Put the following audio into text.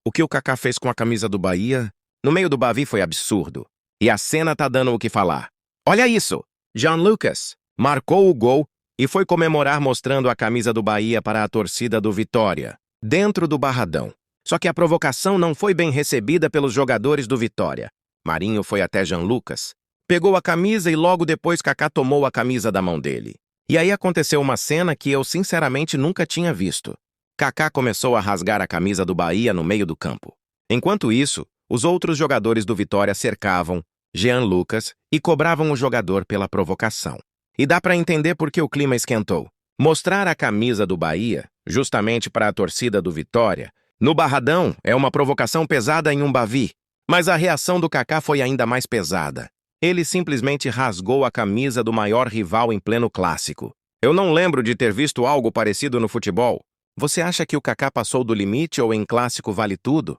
O que o Kaká fez com a camisa do Bahia, no meio do Bavi, foi absurdo. E a cena tá dando o que falar. Olha isso! Jean Lucas marcou o gol e foi comemorar mostrando a camisa do Bahia para a torcida do Vitória, dentro do Barradão. Só que a provocação não foi bem recebida pelos jogadores do Vitória. Marinho foi até Jean Lucas, pegou a camisa e logo depois Kaká tomou a camisa da mão dele. E aí aconteceu uma cena que eu sinceramente nunca tinha visto. Kaká começou a rasgar a camisa do Bahia no meio do campo. Enquanto isso, os outros jogadores do Vitória cercavam Jean Lucas e cobravam o jogador pela provocação. E dá para entender por que o clima esquentou. Mostrar a camisa do Bahia, justamente para a torcida do Vitória, no Barradão, é uma provocação pesada em um Bavi. Mas a reação do Kaká foi ainda mais pesada. Ele simplesmente rasgou a camisa do maior rival em pleno clássico. Eu não lembro de ter visto algo parecido no futebol. Você acha que o Kaká passou do limite ou em clássico vale tudo?